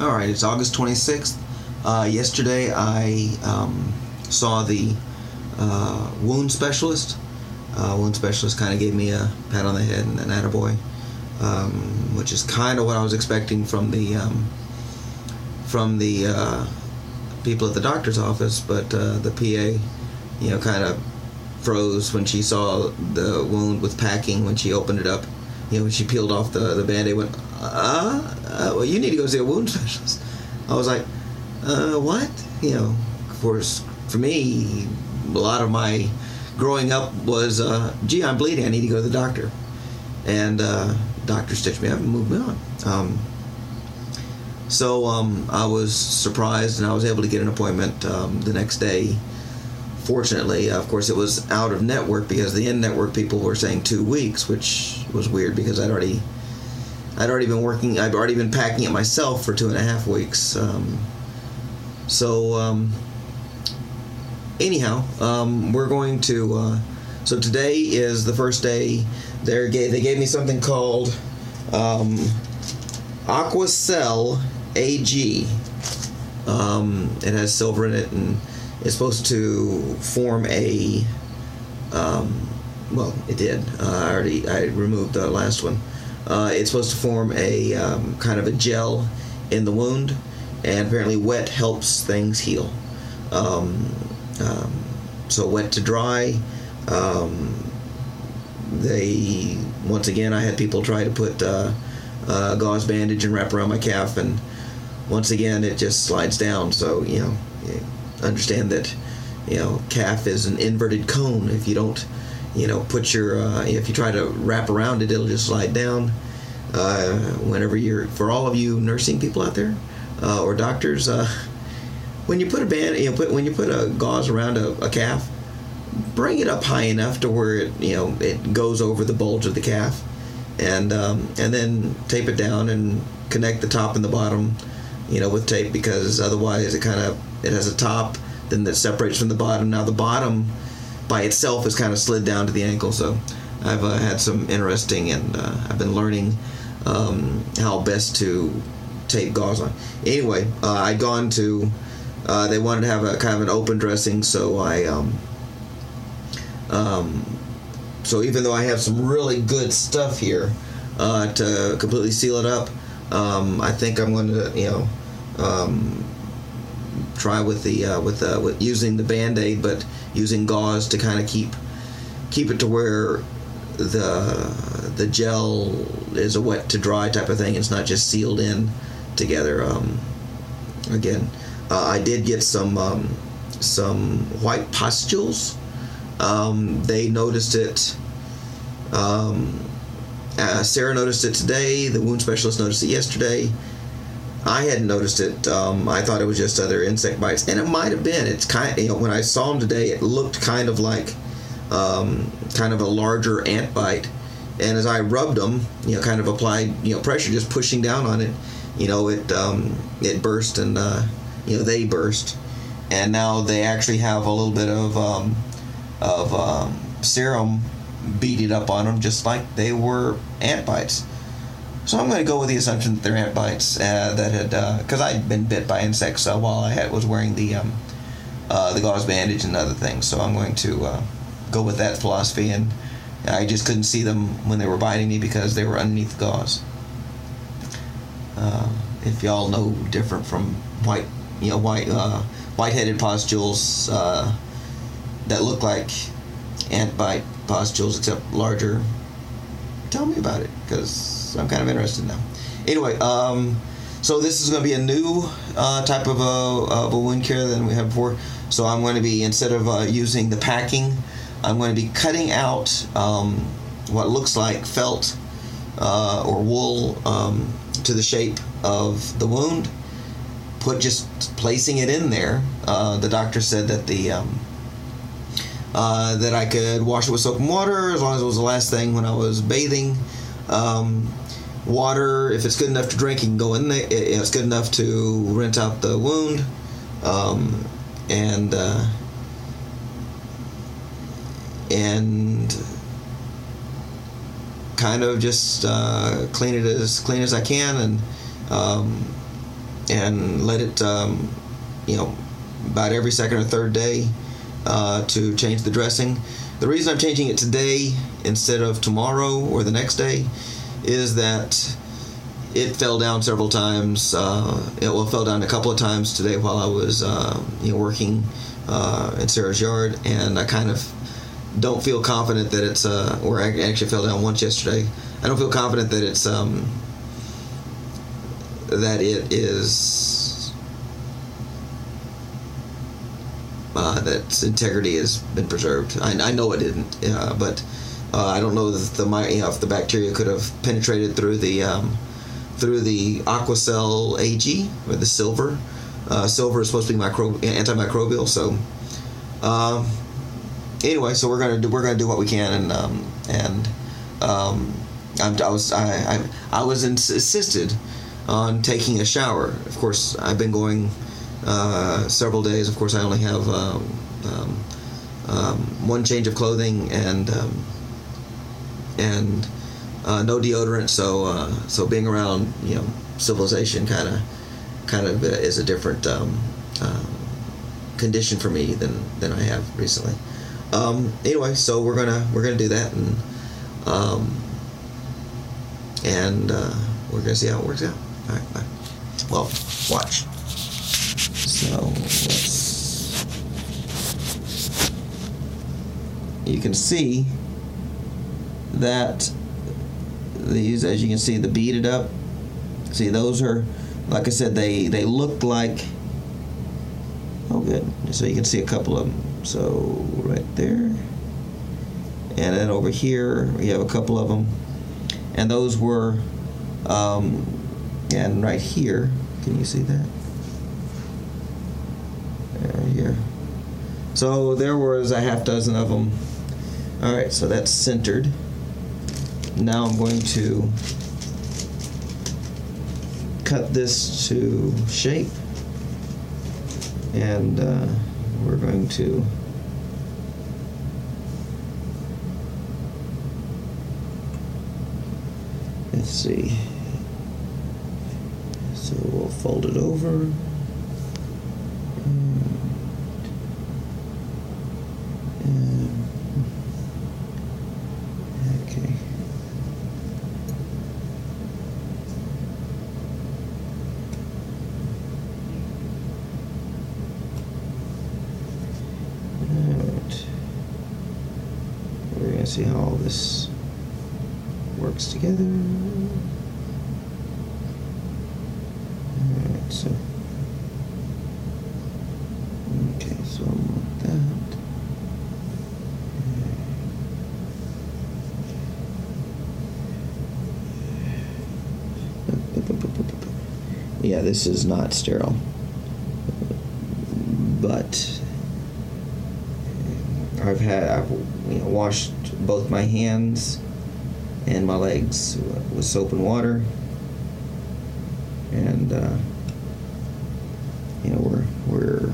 All right, it's August 26th. Yesterday I saw the wound specialist. Wound specialist kind of gave me a pat on the head and an attaboy, which is kind of what I was expecting from the people at the doctor's office, but the PA, kind of froze when she saw the wound with packing. When she opened it up, when she peeled off the Band-Aid, went, well, you need to go see a wound specialist. I was like, what? Of course, for me, a lot of my growing up was, gee, I'm bleeding, I need to go to the doctor. And doctor stitched me up and moved me on. So I was surprised, and I was able to get an appointment the next day. Fortunately, of course, it was out of network because the in-network people were saying 2 weeks, which was weird because I'd already been working. I've already been packing it myself for 2.5 weeks. Anyhow, we're going to. So today is the first day. They gave me something called Aquacell AG. It has silver in it, and it's supposed to form a. Well, it did. I removed the last one. It's supposed to form a kind of a gel in the wound, and apparently wet helps things heal. So wet to dry. Once again, I had people try to put a gauze bandage and wrap around my calf, and once again it just slides down. So you understand that calf is an inverted cone. If you don't put your if you try to wrap around it, it'll just slide down. Whenever for all of you nursing people out there or doctors, when you put when you put a gauze around a calf, bring it up high enough to where it goes over the bulge of the calf, and then tape it down and connect the top and the bottom with tape, because otherwise it has a top then that separates from the bottom. Now the bottom by itself is kind of slid down to the ankle. So I've had some interesting, and I've been learning how best to tape gauze on. Anyway, I'd gone to they wanted to have a kind of an open dressing, so so even though I have some really good stuff here to completely seal it up, I think I'm going to try with using the Band-Aid, but using gauze to kind of keep it to where the gel is a wet to dry type of thing. It's not just sealed in together. Again, I did get some white pustules. They noticed it. Sarah noticed it today. The wound specialist noticed it yesterday. I hadn't noticed it. I thought it was just other insect bites, and it might have been. It's when I saw them today, it looked kind of like kind of a larger ant bite. And as I rubbed them, kind of applied pressure, just pushing down on it, it burst, and they burst, and now they actually have a little bit of serum beaded up on them, just like they were ant bites. So I'm going to go with the assumption that they're ant bites that had, because I'd been bit by insects while I was wearing the gauze bandage and other things. So I'm going to go with that philosophy, and I just couldn't see them when they were biting me because they were underneath the gauze. If y'all know different from white-headed pustules that look like ant bite pustules except larger, tell me about it, because I'm kind of interested now. Anyway, so this is going to be a new type of a wound care than we had before. So I'm going to be, instead of using the packing, I'm going to be cutting out what looks like felt or wool to the shape of the wound. Just placing it in there. The doctor said that that I could wash it with soap and water as long as it was the last thing when I was bathing. Water, if it's good enough to drink, you can go in there. It's good enough to rinse out the wound, and kind of just clean it as clean as I can, and and let it, about every second or third day to change the dressing. The reason I'm changing it today instead of tomorrow or the next day is that it fell down several times. It fell down a couple of times today while I was working in Sarah's yard, and I kind of don't feel confident that it's or I actually fell down once yesterday. I don't feel confident that it's that it is that its integrity has been preserved. I know it didn't, but I don't know that if the bacteria could have penetrated through the Aquacell AG or the silver. Silver is supposed to be antimicrobial, so anyway, so we're gonna do what we can, and I was insisted on taking a shower. Of course, I've been going several days. Of course, I only have one change of clothing and no deodorant. So being around civilization kind of is a different condition for me than I have recently. Anyway, so we're gonna do that, and we're gonna see how it works out. All right, bye. Well, watch. So you can see that these, as you can see, the beaded up. See, those are, like I said, they look like. Oh, good. So you can see a couple of them. So right there, and then over here we have a couple of them, and those were, and right here, can you see that? Here. So there was a half dozen of them. All right, so that's centered. Now I'm going to cut this to shape, and we're going to let's see. So we'll fold it over. Okay. Alright. We're going to see how all this works together. Alright, so. Okay, so I want that. Yeah, this is not sterile, but I've washed both my hands and my legs with soap and water, and we're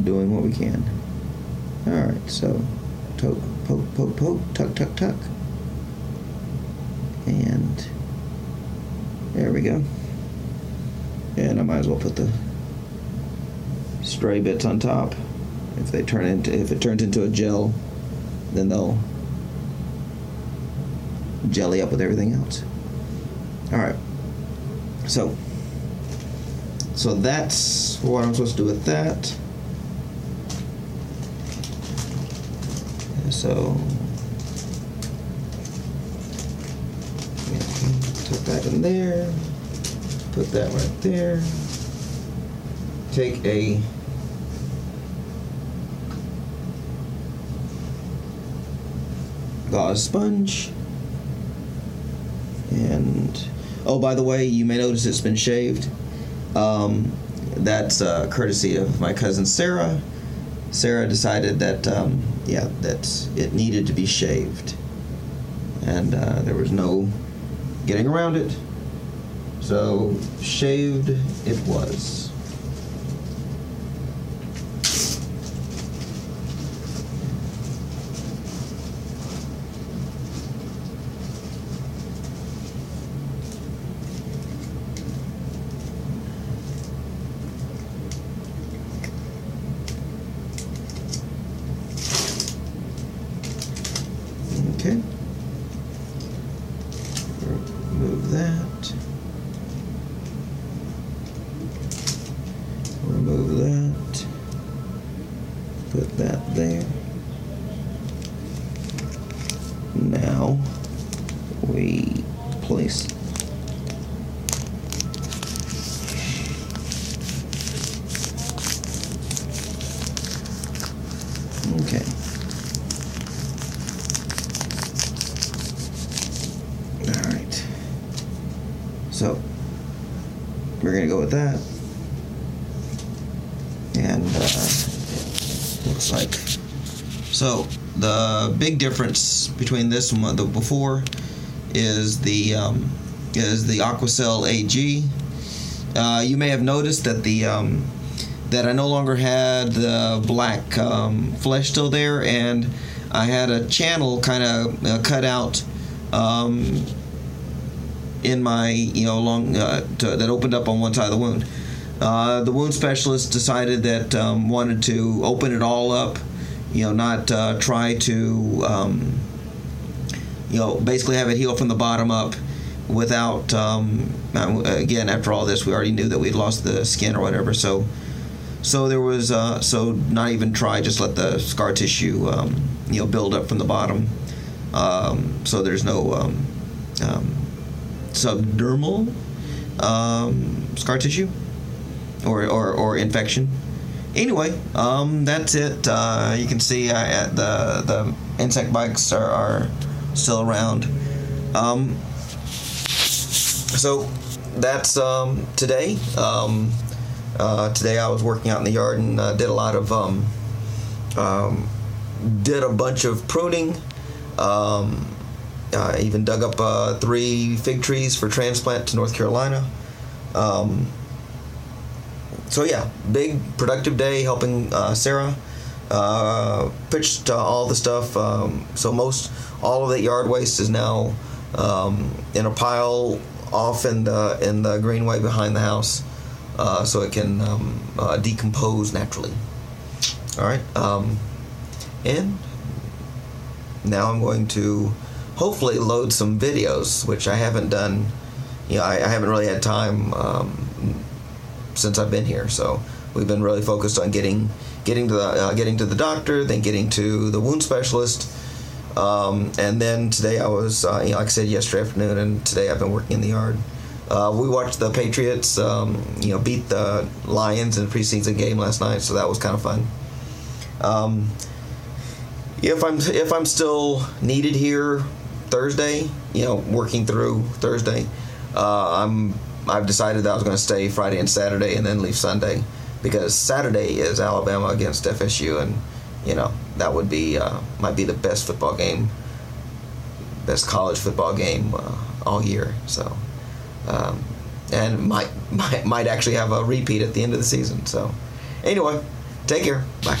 doing what we can. All right, so poke, tuck, and there we go. And I might as well put the stray bits on top. If it turns into a gel, then they'll jelly up with everything else. All right. So that's what I'm supposed to do with that. So put that in there. Put that right there. Take a gauze sponge, and oh, by the way, you may notice it's been shaved. That's courtesy of my cousin Sarah. Sarah decided that that it needed to be shaved, and there was no getting around it. So shaved it was. Remove that. Put that there. Now we place okay. All right. So we're gonna go with that, and looks like so. The big difference between this and the before is the Aquacell AG. You may have noticed that that I no longer had the black flesh still there, and I had a channel kind of cut out in my along that opened up on one side of the wound. The wound specialist decided that wanted to open it all up. Not try to, basically have it heal from the bottom up without, again, after all this, we already knew that we'd lost the skin or whatever, so there was, so not even try, just let the scar tissue, build up from the bottom, so there's no subdermal scar tissue or infection. Anyway, that's it. You can see the insect bites are still around. So that's today. Today I was working out in the yard and did a lot of did a bunch of pruning. I even dug up 3 fig trees for transplant to North Carolina. So yeah, big productive day helping Sarah. Pitched all the stuff. So all of that yard waste is now in a pile off in the greenway behind the house, so it can decompose naturally. All right, and now I'm going to hopefully load some videos, which I haven't done. I haven't really had time. Since I've been here, so we've been really focused on getting to the doctor, then getting to the wound specialist, and then today I was, like I said, yesterday afternoon, and today I've been working in the yard. We watched the Patriots, beat the Lions in a preseason game last night, so that was kind of fun. If I'm still needed here Thursday, working through Thursday, I've decided that I was going to stay Friday and Saturday and then leave Sunday, because Saturday is Alabama against FSU, and that would be might be the best college football game all year. So, and might actually have a repeat at the end of the season. So, anyway, take care. Bye.